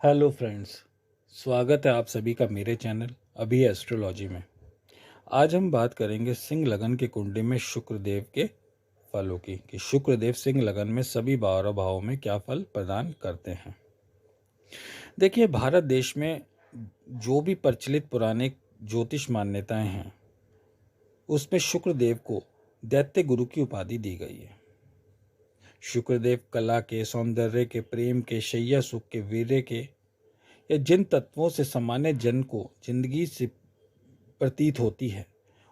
Hello friends. स्वागत है आप सभी का मेरे चैनल अभी एस्ट्रोलॉजी में। आज हम बात करेंगे सिंह लगन की कुंडली में शुक्रदेव के फलों की कि शुक्रदेव सिंह लगन में सभी 12 भावों में क्या फल प्रदान करते हैं। देखिए, भारत देश में जो भी प्रचलित पुराने ज्योतिष मान्यताएं हैं उसमें शुक्रदेव को दैत्य गुरु की उपाधि दी गई है। शुक्रदेव कला के, सौंदर्य के, प्रेम के, शैया सुख के, वीर्य के या जिन तत्वों से सामान्य जन को जिंदगी से प्रतीत होती है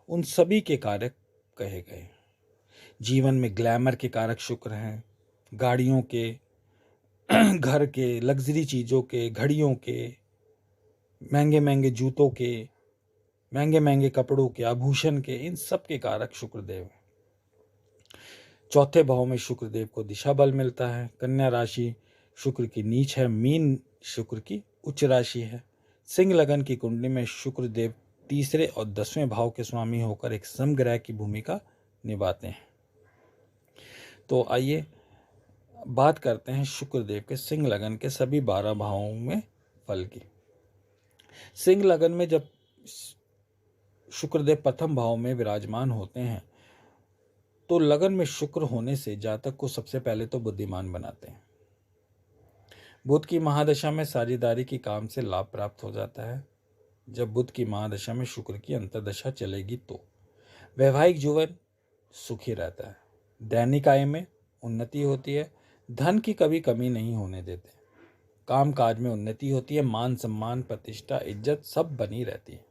उन सभी के कारक कहे गए। जीवन में ग्लैमर के कारक शुक्र हैं, गाड़ियों के, घर के, लग्जरी चीज़ों के, घड़ियों के, महंगे महंगे जूतों के, महंगे महंगे कपड़ों के, आभूषण के, इन सब के कारक शुक्रदेव हैं। चौथे भाव में शुक्रदेव को दिशा बल मिलता है। कन्या राशि शुक्र की नीच है, मीन शुक्र की उच्च राशि है। सिंह लगन की कुंडली में शुक्रदेव तीसरे और 10वें भाव के स्वामी होकर एक समग्रह की भूमिका निभाते हैं। तो आइए बात करते हैं शुक्रदेव के सिंह लगन के सभी 12 भावों में फल की। सिंह लगन में जब शुक्रदेव प्रथम भाव में विराजमान होते हैं तो लगन में शुक्र होने से जातक को सबसे पहले तो बुद्धिमान बनाते हैं। बुध की महादशा में साझेदारी की काम से लाभ प्राप्त हो जाता है। जब बुध की महादशा में शुक्र की अंतर्दशा चलेगी तो वैवाहिक जीवन सुखी रहता है, दैनिक आय में उन्नति होती है, धन की कभी कमी नहीं होने देते, काम काज में उन्नति होती है, मान सम्मान, प्रतिष्ठा, इज्जत सब बनी रहती है।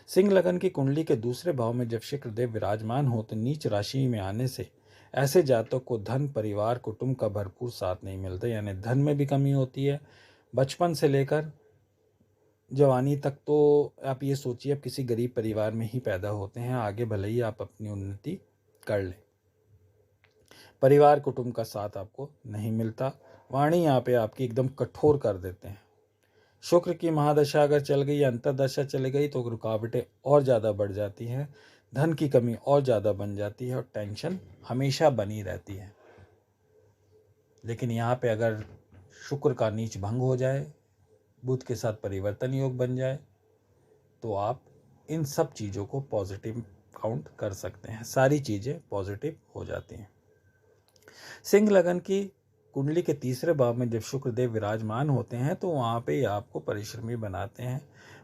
सिंह लगन की कुंडली के दूसरे भाव में जब शुक्रदेव विराजमान हो तो नीच राशि में आने से ऐसे जातक को धन, परिवार, कुटुंब का भरपूर साथ नहीं मिलता, यानी धन में भी कमी होती है। बचपन से लेकर जवानी तक तो आप ये सोचिए आप किसी गरीब परिवार में ही पैदा होते हैं, आगे भले ही आप अपनी उन्नति कर लें, परिवार कुटुंब का साथ आपको नहीं मिलता। वाणी यहाँ पे आपकी एकदम कठोर कर देते हैं। शुक्र की महादशा अगर चल गई या अंतर्दशा चली गई तो रुकावटें और ज़्यादा बढ़ जाती हैं, धन की कमी और ज़्यादा बन जाती है और टेंशन हमेशा बनी रहती है। लेकिन यहाँ पे अगर शुक्र का नीच भंग हो जाए, बुध के साथ परिवर्तन योग बन जाए तो आप इन सब चीज़ों को पॉजिटिव काउंट कर सकते हैं, सारी चीज़ें पॉजिटिव हो जाती हैं। सिंह लगन की कुंडली के तीसरे भाव में जब शुक्रदेव विराजमान होते हैं तो वहाँ पे आपको परिश्रमी बनाते हैं।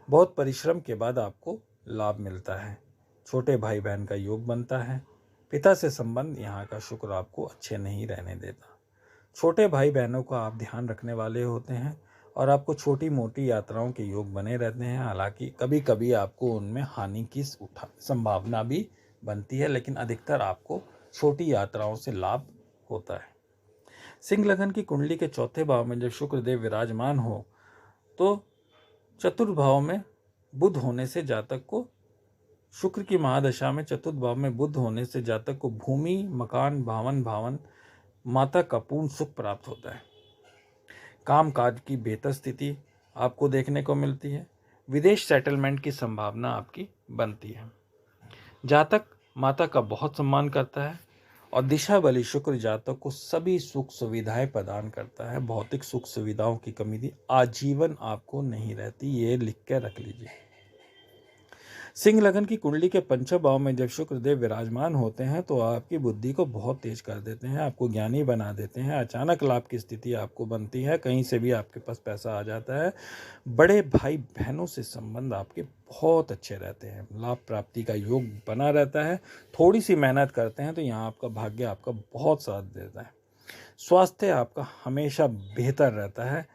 बहुत परिश्रम के बाद आपको लाभ मिलता है, छोटे भाई बहन का योग बनता है। पिता से संबंध यहाँ का शुक्र आपको अच्छे नहीं रहने देता। छोटे भाई बहनों का आप ध्यान रखने वाले होते हैं और आपको छोटी मोटी यात्राओं के योग बने रहते हैं। हालांकि कभी कभी आपको उनमें हानि की संभावना भी बनती है, लेकिन अधिकतर आपको छोटी यात्राओं से लाभ होता है। सिंह लगन की कुंडली के चौथे भाव में जब शुक्रदेव विराजमान हो तो चतुर्थ भाव में बुध होने से जातक को, शुक्र की महादशा में चतुर्थ भाव में बुध होने से जातक को भूमि, मकान, भावन, माता का पूर्ण सुख प्राप्त होता है। काम काज की बेहतर स्थिति आपको देखने को मिलती है। विदेश सेटलमेंट की संभावना आपकी बनती है। जातक माता का बहुत सम्मान करता है और दिशा बली शुक्र जातक को सभी सुख सुविधाएं प्रदान करता है। भौतिक सुख सुविधाओं की कमी भी आजीवन आपको नहीं रहती, ये लिख के रख लीजिए। सिंह लगन की कुंडली के पंचम भाव में जब शुक्रदेव विराजमान होते हैं तो आपकी बुद्धि को बहुत तेज कर देते हैं, आपको ज्ञानी बना देते हैं। अचानक लाभ की स्थिति आपको बनती है, कहीं से भी आपके पास पैसा आ जाता है। बड़े भाई बहनों से संबंध आपके बहुत अच्छे रहते हैं, लाभ प्राप्ति का योग बना रहता है। थोड़ी सी मेहनत करते हैं तो यहाँ आपका भाग्य आपका बहुत साथ देता है। स्वास्थ्य आपका हमेशा बेहतर रहता है।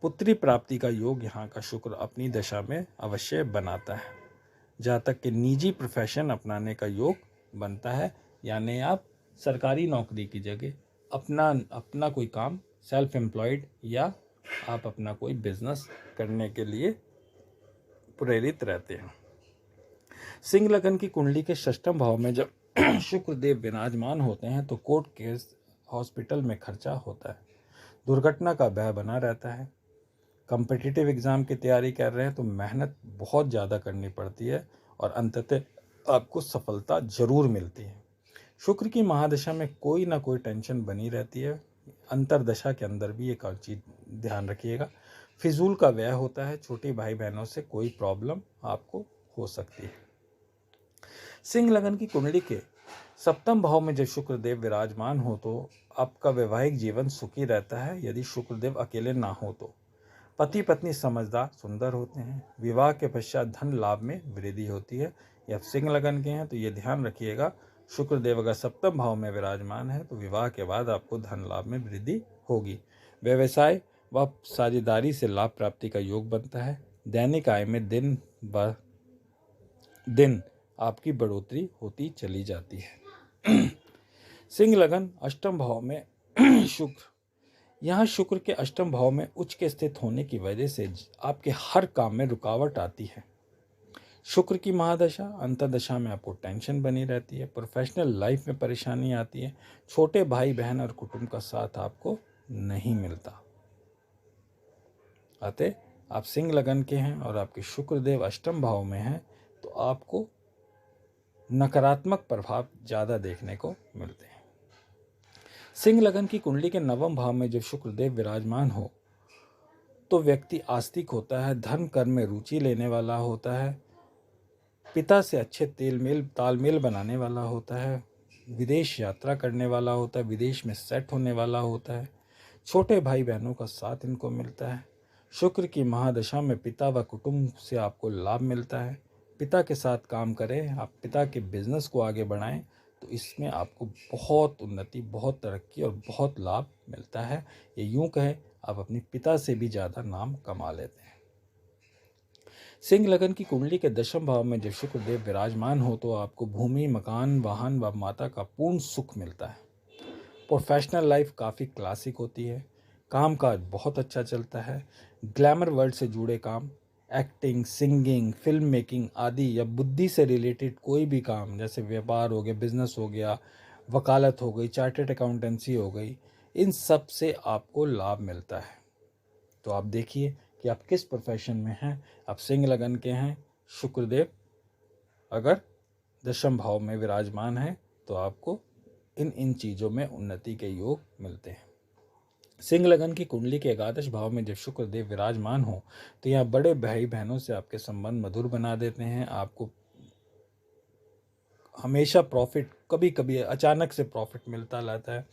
पुत्री प्राप्ति का योग यहाँ का शुक्र अपनी दशा में अवश्य बनाता है। जातक के निजी प्रोफेशन अपनाने का योग बनता है, यानी आप सरकारी नौकरी की जगह अपना कोई काम, सेल्फ एम्प्लॉयड, या आप अपना कोई बिजनेस करने के लिए प्रेरित रहते हैं। सिंह लगन की कुंडली के षष्ठम भाव में जब शुक्रदेव विराजमान होते हैं तो कोर्ट केस, हॉस्पिटल में खर्चा होता है, दुर्घटना का भय बना रहता है। कॉम्पिटिटिव एग्ज़ाम की तैयारी कर रहे हैं तो मेहनत बहुत ज़्यादा करनी पड़ती है और अंततः आपको सफलता ज़रूर मिलती है। शुक्र की महादशा में कोई ना कोई टेंशन बनी रहती है, अंतरदशा के अंदर भी एक चीज़ ध्यान रखिएगा। फिजूल का व्यय होता है, छोटी भाई बहनों से कोई प्रॉब्लम आपको हो सकती है। सिंह लगन की कुंडली के सप्तम भाव में जब शुक्रदेव विराजमान हो तो आपका वैवाहिक जीवन सुखी रहता है। यदि शुक्रदेव अकेले ना हो तो पति पत्नी समझदार सुंदर होते हैं। विवाह के पश्चात धन लाभ में वृद्धि होती है। ये आप सिंह लगन के हैं तो ये ध्यान रखिएगा, शुक्रदेव अगर सप्तम भाव में विराजमान है तो विवाह के बाद आपको धन लाभ में वृद्धि होगी। व्यवसाय व साझेदारी से लाभ प्राप्ति का योग बनता है। दैनिक आय में दिन ब दिन आपकी बढ़ोतरी होती चली जाती है। सिंह लगन अष्टम भाव में शुक्र, यहाँ शुक्र के अष्टम भाव में उच्च के स्थित होने की वजह से आपके हर काम में रुकावट आती है। शुक्र की महादशा अंतर्दशा में आपको टेंशन बनी रहती है। प्रोफेशनल लाइफ में परेशानी आती है। छोटे भाई बहन और कुटुंब का साथ आपको नहीं मिलता। अतः आप सिंह लगन के हैं और आपके शुक्रदेव अष्टम भाव में हैं तो आपको नकारात्मक प्रभाव ज़्यादा देखने को मिलते हैं। सिंह लगन की कुंडली के नवम भाव में जब शुक्रदेव विराजमान हो तो व्यक्ति आस्तिक होता है, धर्म कर्म में रुचि लेने वाला होता है, पिता से अच्छे तालमेल बनाने वाला होता है, विदेश यात्रा करने वाला होता है, विदेश में सेट होने वाला होता है। छोटे भाई बहनों का साथ इनको मिलता है। शुक्र की महादशा में पिता व कुटुंब से आपको लाभ मिलता है। पिता के साथ काम करें, आप पिता के बिजनेस को आगे बढ़ाएं तो इसमें आपको बहुत उन्नति, बहुत तरक्की और बहुत लाभ मिलता है। ये यूं कहें आप अपने पिता से भी ज़्यादा नाम कमा लेते हैं। सिंह लगन की कुंडली के दशम भाव में जब शुक्रदेव विराजमान हो तो आपको भूमि, मकान, वाहन व माता का पूर्ण सुख मिलता है। प्रोफेशनल लाइफ काफ़ी क्लासिक होती है। कामकाज बहुत अच्छा चलता है। ग्लैमर वर्ल्ड से जुड़े काम, एक्टिंग, सिंगिंग, फिल्म मेकिंग आदि या बुद्धि से रिलेटेड कोई भी काम, जैसे व्यापार हो गया, बिजनेस हो गया, वकालत हो गई, चार्टर्ड अकाउंटेंसी हो गई, इन सब से आपको लाभ मिलता है। तो आप देखिए कि आप किस प्रोफेशन में हैं। आप सिंह लगन के हैं, शुक्रदेव अगर दशम भाव में विराजमान है तो आपको इन चीज़ों में उन्नति के योग मिलते हैं। सिंह लगन की कुंडली के एकादश भाव में जब शुक्रदेव विराजमान हो तो यहाँ बड़े भाई बहनों से आपके संबंध मधुर बना देते हैं। आपको हमेशा प्रॉफिट, कभी कभी अचानक से प्रॉफिट मिलता रहता है।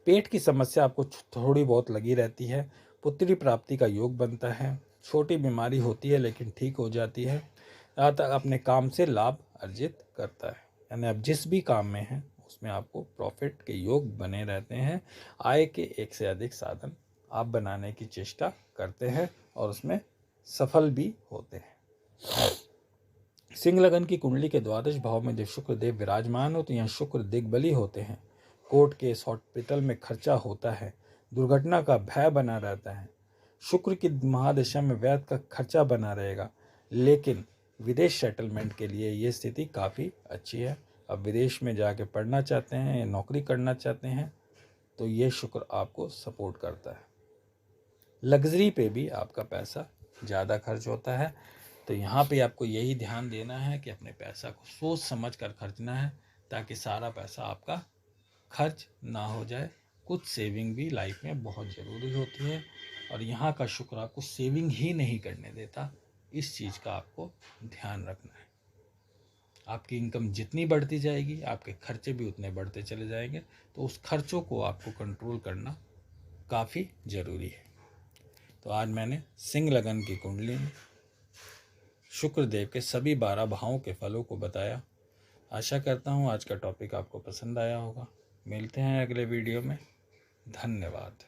पेट की समस्या आपको थोड़ी बहुत लगी रहती है। पुत्री प्राप्ति का योग बनता है। छोटी बीमारी होती है लेकिन ठीक हो जाती है। यहाँ तक अपने काम से लाभ अर्जित करता है, यानी आप जिस भी काम में हैं उसमें आपको प्रॉफिट के योग बने रहते हैं। आय के एक से अधिक साधन आप बनाने की चेष्टा करते हैं और उसमें सफल भी होते हैं। सिंह लगन की कुंडली के द्वादश भाव में जब शुक्रदेव विराजमान हो तो यहाँ शुक्र दिग्बली होते हैं। कोर्ट केस, हॉस्पिटल में खर्चा होता है। दुर्घटना का भय बना रहता है। शुक्र की महादशा में व्यर्थ का खर्चा बना रहेगा, लेकिन विदेश सेटलमेंट के लिए ये स्थिति काफ़ी अच्छी है। अब विदेश में जाके पढ़ना चाहते हैं, नौकरी करना चाहते हैं तो ये शुक्र आपको सपोर्ट करता है। लग्जरी पे भी आपका पैसा ज़्यादा खर्च होता है, तो यहाँ पे आपको यही ध्यान देना है कि अपने पैसा को सोच समझ कर खर्चना है ताकि सारा पैसा आपका खर्च ना हो जाए। कुछ सेविंग भी लाइफ में बहुत ज़रूरी होती है और यहाँ का शुक्र आपको सेविंग ही नहीं करने देता। इस चीज़ का आपको ध्यान रखना है। आपकी इनकम जितनी बढ़ती जाएगी आपके खर्चे भी उतने बढ़ते चले जाएंगे, तो उस खर्चों को आपको कंट्रोल करना काफ़ी ज़रूरी है। तो आज मैंने सिंह लगन की कुंडली में शुक्रदेव के सभी 12 भावों के फलों को बताया। आशा करता हूँ आज का टॉपिक आपको पसंद आया होगा। मिलते हैं अगले वीडियो में। धन्यवाद।